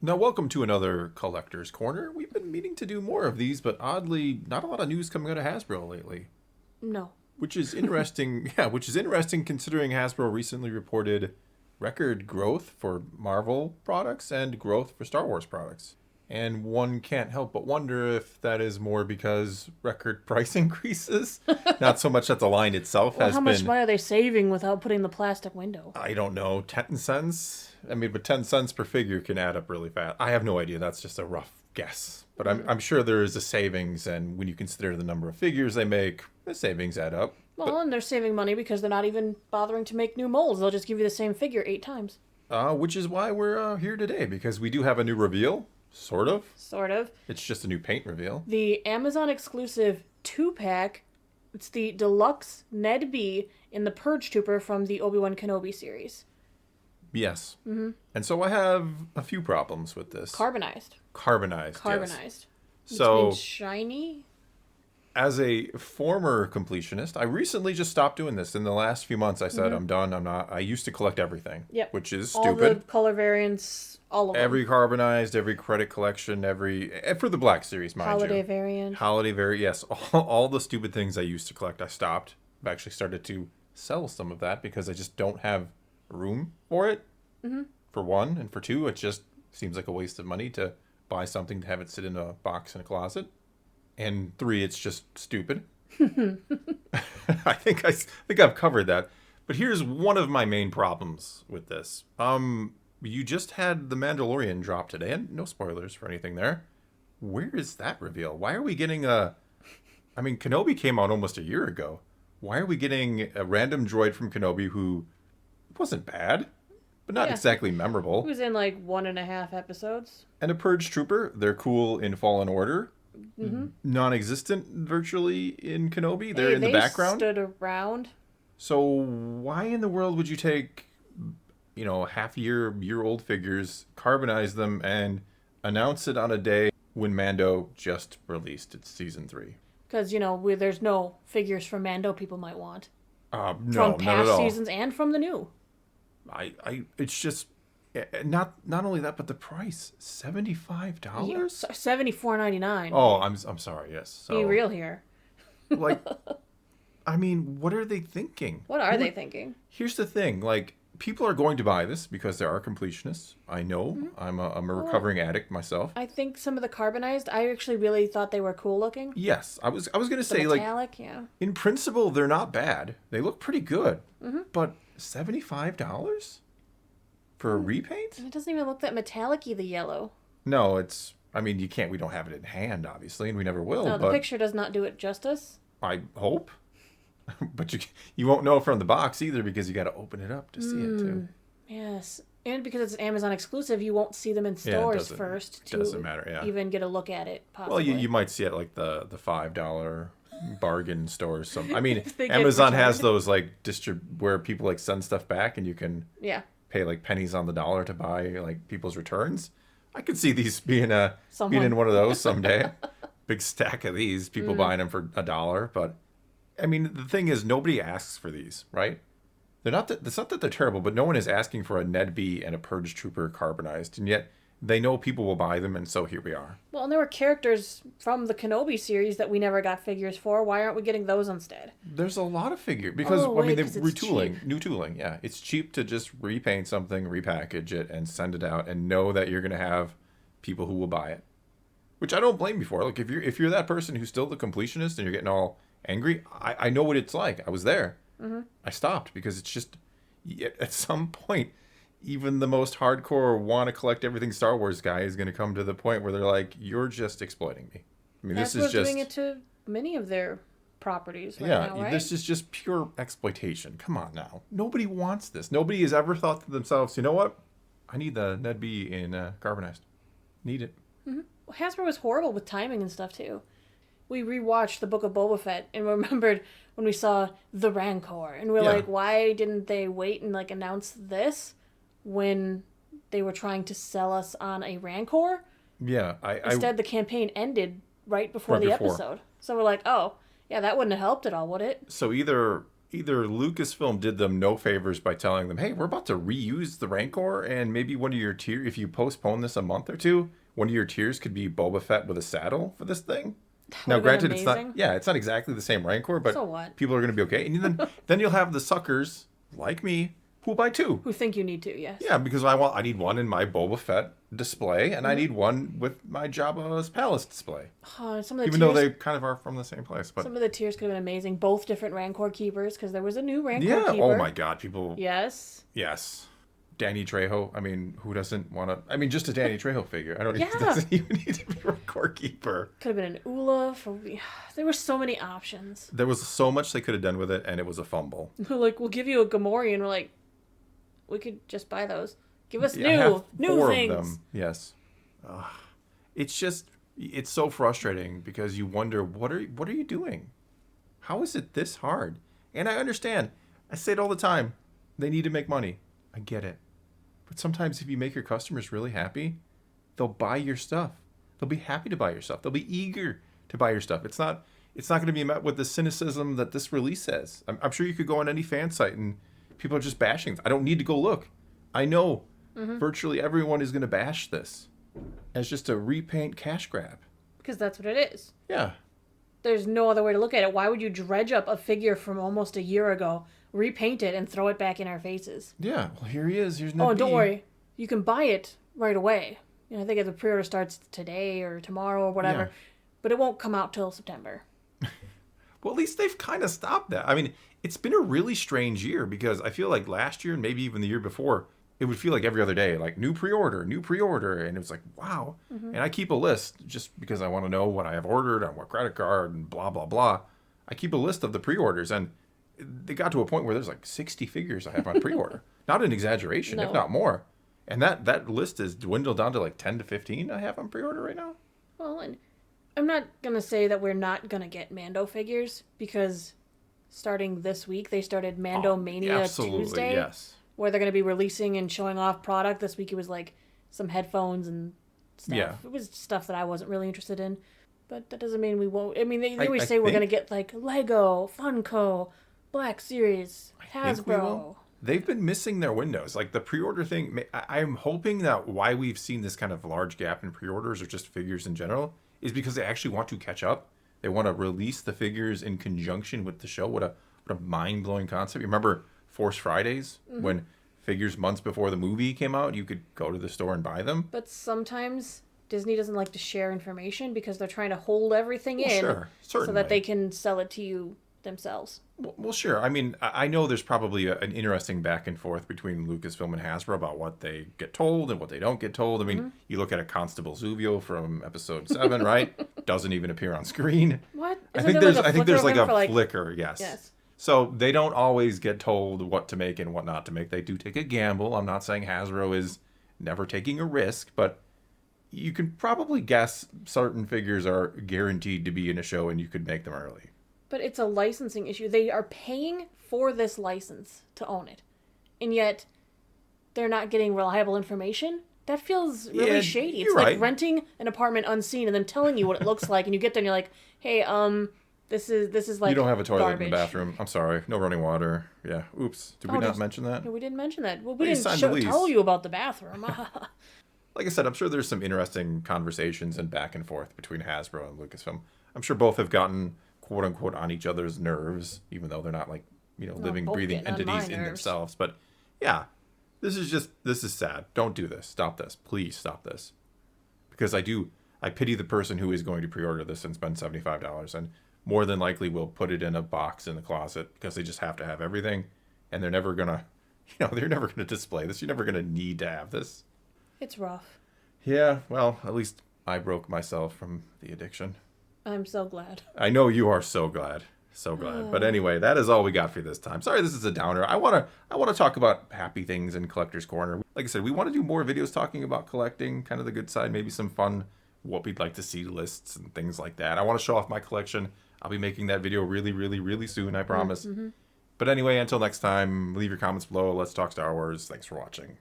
Now, welcome to another Collector's Corner. We've been meaning to do more of these, but oddly, not a lot of news coming out of Hasbro lately. No. Which is interesting. Yeah, which is interesting considering Hasbro recently reported record growth for Marvel products and growth for Star Wars products. And one can't help but wonder if that is more because record price increases. Not so much that the line itself Well, has how been... much money are they saving without putting the plastic window? I don't know, 10 cents? I mean, but 10 cents per figure can add up really fast. I have no idea. That's just a rough guess. But I'm sure there is a savings, and when you consider the number of figures they make, the savings add up. Well, and they're saving money because they're not even bothering to make new molds. They'll just give you the same figure 8 times. Which is why we're here today, because we do have a new reveal. Sort of. Sort of. It's just a new paint reveal. The Amazon exclusive 2-pack. It's the deluxe ned-b in the Purge Trooper from the Obi-Wan Kenobi series. Yes. Mm-hmm. And so I have a few problems with this. Carbonized. Carbonized. Which So, means shiny. as a former completionist, I recently just stopped doing this. In the last few months, I said, I'm done. I'm not. I used to collect everything. Yep. Which is All stupid. the color variants, all of them. Every carbonized, every credit collection, for the Black Series, mind Holiday you. variant. Yes. All the stupid things I used to collect, I stopped. I've actually started to sell some of that because I just don't have room for it. Mm-hmm. For one, and for two, it just seems like a waste of money to buy something to have it sit in a box in a closet. And 3, it's just stupid. I think I've covered that. But here's one of my main problems with this. You just had The Mandalorian drop today, and no spoilers for anything there. Where is that reveal? Why are we getting Kenobi came out almost a year ago. Why are we getting a random droid from Kenobi who wasn't bad, but not exactly memorable? It was in like 1.5 episodes. And a Purge Trooper. They're cool in Fallen Order. Mm-hmm. Non-existent virtually in Kenobi. They're in the background. They stood around. So why in the world would you take, half-year-old figures, carbonize them, and announce it on a day when Mando just released its season 3? Because, there's no figures from Mando people might want. No, from past not at all. seasons and from the new. It's just... Not only that, but the price, $75. $74.99. Oh, I'm sorry. Yes. So, be real here. What are they thinking? What are they thinking? Here's the thing. People are going to buy this because there are completionists. I know. Mm-hmm. I'm a recovering addict myself. I think some of the carbonized, I actually really thought they were cool looking. Yes, I was gonna say metallic, yeah. In principle, they're not bad. They look pretty good. Mm-hmm. But $75? For a repaint? It doesn't even look that metallic-y, the yellow. No, you can't. We don't have it in hand, obviously, and we never will. No, the picture does not do it justice. I hope. But you won't know from the box either because you got to open it up to see it, too. Yes. And because it's an Amazon exclusive, you won't see them in stores first doesn't matter, even get a look at it, possibly. Well, you might see it like the $5 bargain stores. Amazon has those where people send stuff back and you can... Yeah. Pay pennies on the dollar to buy people's returns. I could see these being in one of those someday. Big stack of these, people buying them for $1. But the thing is, nobody asks for these, right? It's not that they're terrible, but no one is asking for a ned-b and a Purge Trooper carbonized, and yet they know people will buy them, and so here we are. Well, and there were characters from the Kenobi series that we never got figures for. Why aren't we getting those instead? There's a lot of figures because they're retooling, cheap. new tooling. Yeah, it's cheap to just repaint something, repackage it, and send it out, and know that you're going to have people who will buy it. Which I don't blame you for. If you're that person who's still the completionist and you're getting all angry, I know what it's like. I was there. Mm-hmm. I stopped because it's just at some point. Even the most hardcore want to collect everything Star Wars guy is going to come to the point where they're like, "You're just exploiting me." This is just doing it to many of their properties now, right? This is just pure exploitation. Come on now, nobody wants this. Nobody has ever thought to themselves, "You know what? I need the ned-b in carbonized. Need it." Mm-hmm. Well, Hasbro was horrible with timing and stuff too. We rewatched the Book of Boba Fett and remembered when we saw the Rancor, and we're like, "Why didn't they wait and announce this?" When they were trying to sell us on a Rancor. Yeah. Instead, the campaign ended right before the episode. So we're like, oh, yeah, that wouldn't have helped at all, would it? So either either Lucasfilm did them no favors by telling them, hey, we're about to reuse the Rancor, and maybe one of your tiers, if you postpone this a month or two, one of your tiers could be Boba Fett with a saddle for this thing. Now, granted, it's not exactly the same Rancor, but so what? People are going to be okay. And then you'll have the suckers like me who buy two. Who think you need to, yes. Yeah, because I need one in my Boba Fett display, and I need one with my Jabba's palace display. Even though they kind of are from the same place. But some of the tiers could have been amazing. Both different Rancor keepers, because there was a new Rancor keeper. Oh my god, people. Yes. Danny Trejo. I mean, who doesn't want to? I mean, just a Danny Trejo figure. I don't. It doesn't even need to be a Rancor keeper. Could have been an Ula. There were so many options. There was so much they could have done with it, and it was a fumble. Like, we'll give you a Gamorrean. We're like, we could just buy those. Give us new things. Of them. Yes. It's so frustrating because you wonder what are you doing? How is it this hard? And I understand. I say it all the time. They need to make money. I get it. But sometimes if you make your customers really happy, they'll buy your stuff. They'll be happy to buy your stuff. They'll be eager to buy your stuff. It's not going to be met with the cynicism that this release says. I'm sure you could go on any fan site and people are just bashing. I don't need to go look. I know virtually everyone is going to bash this as just a repaint cash grab. Because that's what it is. Yeah. There's no other way to look at it. Why would you dredge up a figure from almost a year ago, repaint it, and throw it back in our faces? Yeah. Well, here he is. Here's ned-b. Oh, don't worry. You can buy it right away. I think the pre-order starts today or tomorrow or whatever. Yeah. But it won't come out till September. Well, at least they've kind of stopped that. I mean, it's been a really strange year because I feel like last year and maybe even the year before, it would feel like every other day, like new pre-order. And it was like, wow. And I keep a list just because I want to know what I have ordered on what credit card and blah, blah, blah. I keep a list of the pre-orders, and they got to a point where there's like 60 figures I have on pre-order. Not an exaggeration, if not more. And that list is dwindled down to like 10 to 15 I have on pre-order right now. Well, and I'm not going to say that we're not going to get Mando figures, because starting this week, they started Mando Mania Tuesday. Yes. Where they're going to be releasing and showing off product. This week it was like some headphones and stuff. Yeah. It was stuff that I wasn't really interested in. But that doesn't mean we won't. I mean, they always say we're going to get like Lego, Funko, Black Series, Hasbro. They've been missing their windows. Like the pre-order thing, I'm hoping that why we've seen this kind of large gap in pre-orders or just figures in general is because they actually want to catch up. They want to release the figures in conjunction with the show. What a mind-blowing concept. You remember Force Fridays when figures months before the movie came out, you could go to the store and buy them? But sometimes Disney doesn't like to share information because they're trying to hold everything in so that they can sell it to you themselves. Well, sure. I mean, I know there's probably an interesting back and forth between Lucasfilm and Hasbro about what they get told and what they don't get told. I mean, you look at a Constable Zuvio from Episode 7, right? Doesn't even appear on screen. What? I think there's like a flicker, yes. So they don't always get told what to make and what not to make. They do take a gamble. I'm not saying Hasbro is never taking a risk, but you can probably guess certain figures are guaranteed to be in a show and you could make them early. But it's a licensing issue. They are paying for this license to own it. And yet they're not getting reliable information. That feels really shady. It's like renting an apartment unseen and then telling you what it looks like, and you get there and you're like, hey, this is like you don't have a toilet garbage in the bathroom. I'm sorry. No running water. Yeah. Oops. Did we not mention that? No, we didn't mention that. Well, we didn't tell you about the bathroom. Like I said, I'm sure there's some interesting conversations and back and forth between Hasbro and Lucasfilm. I'm sure both have gotten quote unquote on each other's nerves, even though they're not like, living, breathing entities in themselves. But yeah, this is sad. Don't do this. Stop this. Please stop this. Because I pity the person who is going to pre-order this and spend $75 and more than likely will put it in a box in the closet because they just have to have everything, and they're never gonna display this. You're never gonna need to have this. It's rough. Yeah, well, at least I broke myself from the addiction. I'm so glad. I know you are so glad. So glad. But anyway, that is all we got for this time. Sorry this is a downer. I wanna talk about happy things in Collector's Corner. Like I said, we want to do more videos talking about collecting, kind of the good side, maybe some fun, what we'd like to see lists and things like that. I want to show off my collection. I'll be making that video really, really, really soon, I promise. But anyway, until next time, leave your comments below. Let's talk Star Wars. Thanks for watching.